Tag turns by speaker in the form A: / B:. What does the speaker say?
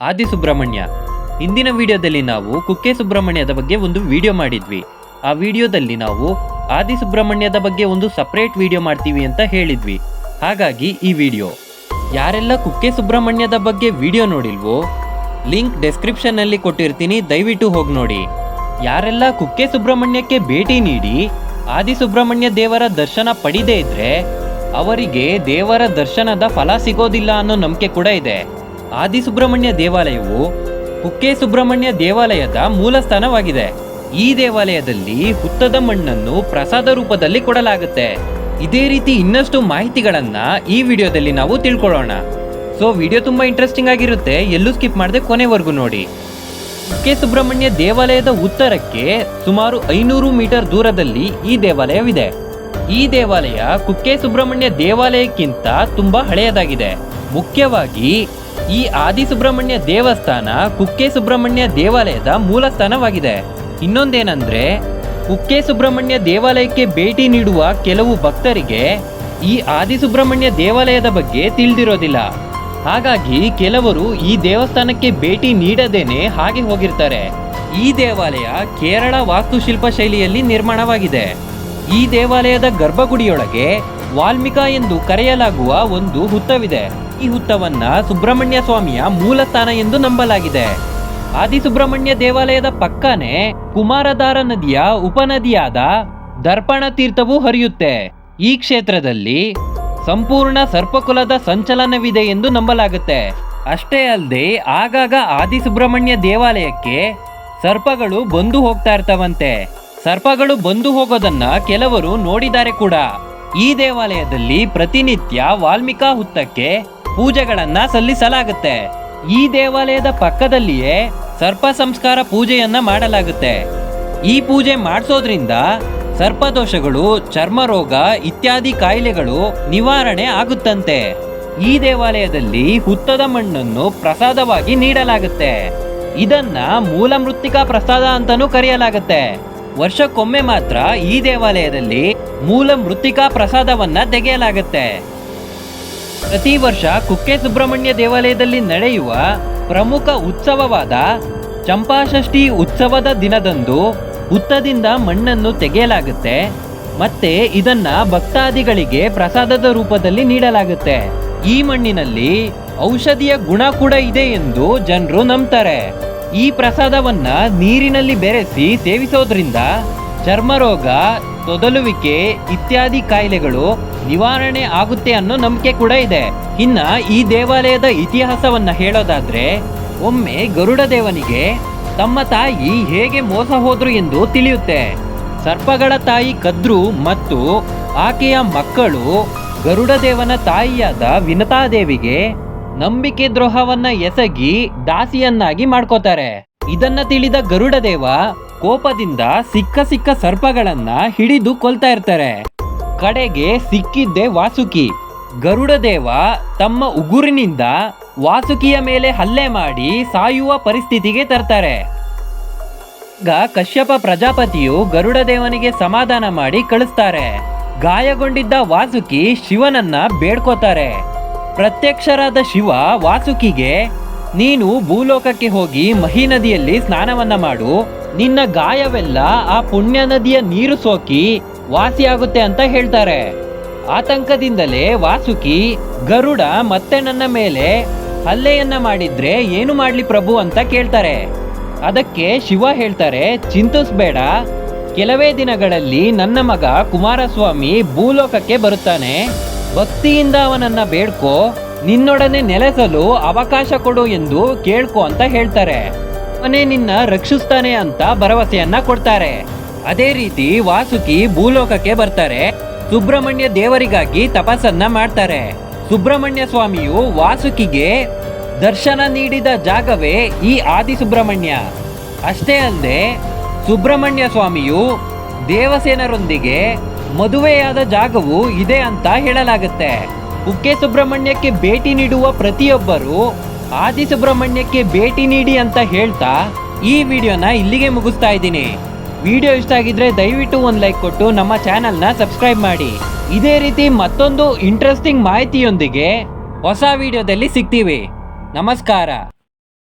A: ಆದಿ ಸುಬ್ರಹ್ಮಣ್ಯ. ಇಂದಿನ ವಿಡಿಯೋದಲ್ಲಿ ನಾವು ಕುಕ್ಕೆ ಸುಬ್ರಹ್ಮಣ್ಯದ ಬಗ್ಗೆ ಒಂದು ವಿಡಿಯೋ ಮಾಡಿದ್ವಿ. ಆ ವಿಡಿಯೋದಲ್ಲಿ ನಾವು ಆದಿ ಸುಬ್ರಹ್ಮಣ್ಯದ ಬಗ್ಗೆ ಒಂದು ಸಪ್ರೇಟ್ ವಿಡಿಯೋ ಮಾಡ್ತೀವಿ ಅಂತ ಹೇಳಿದ್ವಿ. ಹಾಗಾಗಿ ಈ ವಿಡಿಯೋ ಯಾರೆಲ್ಲ ಕುಕ್ಕೆ ಸುಬ್ರಹ್ಮಣ್ಯದ ಬಗ್ಗೆ ವಿಡಿಯೋ ನೋಡಿಲ್ವೋ ಲಿಂಕ್ ಡೆಸ್ಕ್ರಿಪ್ಷನ್ನಲ್ಲಿ ಕೊಟ್ಟಿರ್ತೀನಿ, ದಯವಿಟ್ಟು ಹೋಗಿ ನೋಡಿ. ಯಾರೆಲ್ಲ ಕುಕ್ಕೆ ಸುಬ್ರಹ್ಮಣ್ಯಕ್ಕೆ ಭೇಟಿ ನೀಡಿ ಆದಿ ಸುಬ್ರಹ್ಮಣ್ಯ ದೇವರ ದರ್ಶನ ಪಡೆದೇ ಇದ್ರೆ ಅವರಿಗೆ ದೇವರ ದರ್ಶನದ ಫಲ ಸಿಗೋದಿಲ್ಲ ಅನ್ನೋ ನಂಬಿಕೆ ಕೂಡ ಇದೆ. ಆದಿ ಸುಬ್ರಹ್ಮಣ್ಯ ದೇವಾಲಯವು ಕುಕ್ಕೆ ಸುಬ್ರಹ್ಮಣ್ಯ ದೇವಾಲಯದ ಮೂಲ ಸ್ಥಾನವಾಗಿದೆ. ಈ ದೇವಾಲಯದಲ್ಲಿ ಹುತ್ತದ ಮಣ್ಣನ್ನು ಪ್ರಸಾದ ರೂಪದಲ್ಲಿ ಕೊಡಲಾಗುತ್ತೆ. ಇದೇ ರೀತಿ ಇನ್ನಷ್ಟು ಮಾಹಿತಿಗಳನ್ನ ಈ ವಿಡಿಯೋದಲ್ಲಿ ನಾವು ತಿಳ್ಕೊಳ್ಳೋಣ. ಸೊ ವಿಡಿಯೋ ತುಂಬಾ ಇಂಟ್ರೆಸ್ಟಿಂಗ್ ಆಗಿರುತ್ತೆ, ಎಲ್ಲೂ ಸ್ಕಿಪ್ ಮಾಡದೆ ಕೊನೆವರೆಗೂ ನೋಡಿ. ಕುಕ್ಕೆ ಸುಬ್ರಹ್ಮಣ್ಯ ದೇವಾಲಯದ ಉತ್ತರಕ್ಕೆ ಸುಮಾರು 500 ಮೀಟರ್ ದೂರದಲ್ಲಿ ಈ ದೇವಾಲಯವಿದೆ. ಈ ದೇವಾಲಯ ಕುಕ್ಕೆ ಸುಬ್ರಹ್ಮಣ್ಯ ದೇವಾಲಯಕ್ಕಿಂತ ತುಂಬಾ ಹಳೆಯದಾಗಿದೆ. ಮುಖ್ಯವಾಗಿ ಈ ಆದಿ ಸುಬ್ರಹ್ಮಣ್ಯ ದೇವಸ್ಥಾನ ಕುಕ್ಕೆ ಸುಬ್ರಹ್ಮಣ್ಯ ದೇವಾಲಯದ ಮೂಲ ಸ್ಥಾನವಾಗಿದೆ. ಇನ್ನೊಂದೇನಂದ್ರೆ ಕುಕ್ಕೆ ಸುಬ್ರಹ್ಮಣ್ಯ ದೇವಾಲಯಕ್ಕೆ ಭೇಟಿ ನೀಡುವ ಕೆಲವು ಭಕ್ತರಿಗೆ ಈ ಆದಿ ಸುಬ್ರಹ್ಮಣ್ಯ ದೇವಾಲಯದ ಬಗ್ಗೆ ತಿಳಿದಿರೋದಿಲ್ಲ. ಹಾಗಾಗಿ ಕೆಲವರು ಈ ದೇವಸ್ಥಾನಕ್ಕೆ ಭೇಟಿ ನೀಡದೇನೆ ಹಾಗೆ ಹೋಗಿರ್ತಾರೆ. ಈ ದೇವಾಲಯ ಕೇರಳ ವಾಸ್ತುಶಿಲ್ಪ ಶೈಲಿಯಲ್ಲಿ ನಿರ್ಮಾಣವಾಗಿದೆ. ಈ ದೇವಾಲಯದ ಗರ್ಭಗುಡಿಯೊಳಗೆ ವಾಲ್ಮೀಕ ಎಂದು ಕರೆಯಲಾಗುವ ಒಂದು ಹುತ್ತವಿದೆ. ಈ ಹುತ್ತವನ್ನ ಸುಬ್ರಹ್ಮಣ್ಯ ಸ್ವಾಮಿಯ ಮೂಲ ಸ್ಥಾನ ಎಂದು ನಂಬಲಾಗಿದೆ. ಆದಿ ಸುಬ್ರಹ್ಮಣ್ಯ ದೇವಾಲಯದ ಪಕ್ಕನೆ ಕುಮಾರಧಾರ ನದಿಯ ಉಪನದಿಯಾದ ದರ್ಪಣ ತೀರ್ಥವು ಹರಿಯುತ್ತೆ. ಈ ಕ್ಷೇತ್ರದಲ್ಲಿ ಸಂಪೂರ್ಣ ಸರ್ಪಕುಲದ ಸಂಚಲನವಿದೆ ಎಂದು ನಂಬಲಾಗುತ್ತೆ. ಅಷ್ಟೇ ಅಲ್ಲದೆ ಆಗಾಗ ಆದಿ ಸುಬ್ರಹ್ಮಣ್ಯ ದೇವಾಲಯಕ್ಕೆ ಸರ್ಪಗಳು ಬಂದು ಹೋಗ್ತಾ ಇರ್ತಾವಂತೆ. ಸರ್ಪಗಳು ಬಂದು ಹೋಗೋದನ್ನ ಕೆಲವರು ನೋಡಿದ್ದಾರೆ ಕೂಡ. ಈ ದೇವಾಲಯದಲ್ಲಿ ಪ್ರತಿನಿತ್ಯ ವಾಲ್ಮೀಕ ಹುತ್ತಕ್ಕೆ ಪೂಜೆಗಳನ್ನ ಸಲ್ಲಿಸಲಾಗುತ್ತೆ. ಈ ದೇವಾಲಯದ ಪಕ್ಕದಲ್ಲಿಯೇ ಸರ್ಪ ಸಂಸ್ಕಾರ ಪೂಜೆಯನ್ನ ಮಾಡಲಾಗುತ್ತೆ. ಈ ಪೂಜೆ ಮಾಡಿಸೋದ್ರಿಂದ ಸರ್ಪದೋಷಗಳು, ಚರ್ಮ ರೋಗ ಇತ್ಯಾದಿ ಕಾಯಿಲೆಗಳು ನಿವಾರಣೆ ಆಗುತ್ತಂತೆ. ಈ ದೇವಾಲಯದಲ್ಲಿ ಹುತ್ತದ ಮಣ್ಣನ್ನು ಪ್ರಸಾದವಾಗಿ ನೀಡಲಾಗುತ್ತೆ. ಇದನ್ನ ಮೂಲ ಮೃತ್ತಿಕಾ ಪ್ರಸಾದ ಅಂತಾನೂ ಕರೆಯಲಾಗುತ್ತೆ. ವರ್ಷಕ್ಕೊಮ್ಮೆ ಮಾತ್ರ ಈ ದೇವಾಲಯದಲ್ಲಿ ಮೂಲ ಮೃತ್ತಿಕಾ ಪ್ರಸಾದವನ್ನ ತೆಗೆಯಲಾಗುತ್ತೆ. ಪ್ರತಿ ವರ್ಷ ಕುಕ್ಕೆ ಸುಬ್ರಹ್ಮಣ್ಯ ದೇವಾಲಯದಲ್ಲಿ ನಡೆಯುವ ಪ್ರಮುಖ ಉತ್ಸವವಾದ ಚಂಪಾಷಷ್ಠಿ ಉತ್ಸವದ ದಿನದಂದು ಹುತ್ತದಿಂದ ಮಣ್ಣನ್ನು ತೆಗೆಯಲಾಗುತ್ತೆ. ಮತ್ತೆ ಇದನ್ನ ಭಕ್ತಾದಿಗಳಿಗೆ ಪ್ರಸಾದದ ರೂಪದಲ್ಲಿ ನೀಡಲಾಗುತ್ತೆ. ಈ ಮಣ್ಣಿನಲ್ಲಿ ಔಷಧಿಯ ಗುಣ ಕೂಡ ಇದೆ ಎಂದು ಜನರು ನಂಬ್ತಾರೆ. ಈ ಪ್ರಸಾದವನ್ನ ನೀರಿನಲ್ಲಿ ಬೆರೆಸಿ ಸೇವಿಸೋದ್ರಿಂದ ಚರ್ಮರೋಗ, ತೊದಲುವಿಕೆ ಇತ್ಯಾದಿ ಕಾಯಿಲೆಗಳು ನಿವಾರಣೆ ಆಗುತ್ತೆ ಅನ್ನೋ ನಂಬಿಕೆ ಕೂಡ ಇದೆ. ಇನ್ನ ಈ ದೇವಾಲಯದ ಇತಿಹಾಸವನ್ನ ಹೇಳೋದಾದ್ರೆ, ಒಮ್ಮೆ ಗರುಡ ದೇವನಿಗೆ ತಮ್ಮ ತಾಯಿ ಹೇಗೆ ಮೋಸ ಹೋದ್ರು ಎಂದು ತಿಳಿಯುತ್ತೆ. ಸರ್ಪಗಳ ತಾಯಿ ಕದ್ರು ಮತ್ತು ಆಕೆಯ ಮಕ್ಕಳು ಗರುಡ ದೇವನ ತಾಯಿಯಾದ ವಿನತಾದೇವಿಗೆ ನಂಬಿಕೆ ದ್ರೋಹವನ್ನ ಎಸಗಿ ದಾಸಿಯನ್ನಾಗಿ ಮಾಡ್ಕೋತಾರೆ. ಇದನ್ನ ತಿಳಿದ ಗರುಡ ದೇವ ಕೋಪದಿಂದ ಸಿಕ್ಕ ಸರ್ಪಗಳನ್ನ ಹಿಡಿದು ಕೊಲ್ತಾ ಇರ್ತಾರೆ. ಕಡೆಗೆ ಸಿಕ್ಕಿದ್ದೆ ವಾಸುಕಿ. ಗರುಡ ದೇವ ತಮ್ಮ ಉಗುರಿನಿಂದ ವಾಸುಕಿಯ ಮೇಲೆ ಹಲ್ಲೆ ಮಾಡಿ ಸಾಯುವ ಪರಿಸ್ಥಿತಿಗೆ ತರ್ತಾರೆ. ಆಗ ಕಶ್ಯಪ ಪ್ರಜಾಪತಿಯು ಗರುಡ ದೇವನಿಗೆ ಸಮಾಧಾನ ಮಾಡಿ ಕಳಿಸ್ತಾರೆ. ಗಾಯಗೊಂಡಿದ್ದ ವಾಸುಕಿ ಶಿವನನ್ನ ಬೇಡ್ಕೋತಾರೆ. ಪ್ರತ್ಯಕ್ಷರಾದ ಶಿವ ವಾಸುಕಿಗೆ, ನೀನು ಭೂಲೋಕಕ್ಕೆ ಹೋಗಿ ಮಹಿ ನದಿಯಲ್ಲಿ ಸ್ನಾನವನ್ನ ಮಾಡು, ನಿನ್ನ ಗಾಯವೆಲ್ಲ ಆ ಪುಣ್ಯ ನದಿಯ ನೀರು ಸೋಕಿ ವಾಸಿಯಾಗುತ್ತೆ ಅಂತ ಹೇಳ್ತಾರೆ. ಆತಂಕದಿಂದಲೇ ವಾಸುಕಿ, ಗರುಡ ಮತ್ತೆ ನನ್ನ ಮೇಲೆ ಹಲ್ಲೆಯನ್ನ ಮಾಡಿದ್ರೆ ಏನು ಮಾಡ್ಲಿ ಪ್ರಭು ಅಂತ ಕೇಳ್ತಾರೆ. ಅದಕ್ಕೆ ಶಿವ ಹೇಳ್ತಾರೆ, ಚಿಂತಿಸ್ಬೇಡ, ಕೆಲವೇ ದಿನಗಳಲ್ಲಿ ನನ್ನ ಮಗ ಕುಮಾರಸ್ವಾಮಿ ಭೂಲೋಕಕ್ಕೆ ಬರುತ್ತಾನೆ, ಭಕ್ತಿಯಿಂದ ಅವನನ್ನ ಬೇಡ್ಕೋ, ನಿನ್ನೊಡನೆ ನೆಲೆಸಲು ಅವಕಾಶ ಕೊಡು ಎಂದು ಕೇಳ್ಕೊ ಅಂತ ಹೇಳ್ತಾರೆ. ಅವನೇ ನಿನ್ನ ರಕ್ಷಿಸ್ತಾನೆ ಅಂತ ಭರವಸೆಯನ್ನ ಕೊಡ್ತಾರೆ. ಅದೇ ರೀತಿ ವಾಸುಕಿ ಭೂಲೋಕಕ್ಕೆ ಬರ್ತಾರೆ. ಸುಬ್ರಹ್ಮಣ್ಯ ದೇವರಿಗಾಗಿ ತಪಸ್ಸನ್ನ ಮಾಡ್ತಾರೆ. ಸುಬ್ರಹ್ಮಣ್ಯ ಸ್ವಾಮಿಯು ವಾಸುಕಿಗೆ ದರ್ಶನ ನೀಡಿದ ಜಾಗವೇ ಈ ಆದಿ ಸುಬ್ರಹ್ಮಣ್ಯ. ಅಷ್ಟೇ ಅಲ್ಲದೆ ಸುಬ್ರಹ್ಮಣ್ಯ ಸ್ವಾಮಿಯು ದೇವಸೇನರೊಂದಿಗೆ ಮದುವೆಯಾದ ಜಾಗವು ಇದೆ ಅಂತ ಹೇಳಲಾಗುತ್ತೆ. ಕುಕ್ಕೆ ಸುಬ್ರಹ್ಮಣ್ಯಕ್ಕೆ ಭೇಟಿ ನೀಡುವ ಪ್ರತಿಯೊಬ್ಬರು ಆದಿ ಸುಬ್ರಹ್ಮಣ್ಯಕ್ಕೆ ಭೇಟಿ ನೀಡಿ ಅಂತ ಹೇಳ್ತಾ ಈ ವಿಡಿಯೋನ ಇಲ್ಲಿಗೆ ಮುಗಿಸ್ತಾ ಇದ್ದೀನಿ. ವಿಡಿಯೋ ಇಷ್ಟ ಆಗಿದ್ರೆ ದಯವಿಟ್ಟು ಒಂದು ಲೈಕ್ ಕೊಟ್ಟು ನಮ್ಮ ಚಾನೆಲ್ನ ಸಬ್ಸ್ಕ್ರೈಬ್ ಮಾಡಿ. ಇದೇ ರೀತಿ ಮತ್ತೊಂದು ಇಂಟ್ರೆಸ್ಟಿಂಗ್ ಮಾಹಿತಿಯೊಂದಿಗೆ ಹೊಸ ವಿಡಿಯೋದಲ್ಲಿ ಸಿಗ್ತೀವಿ. ನಮಸ್ಕಾರ.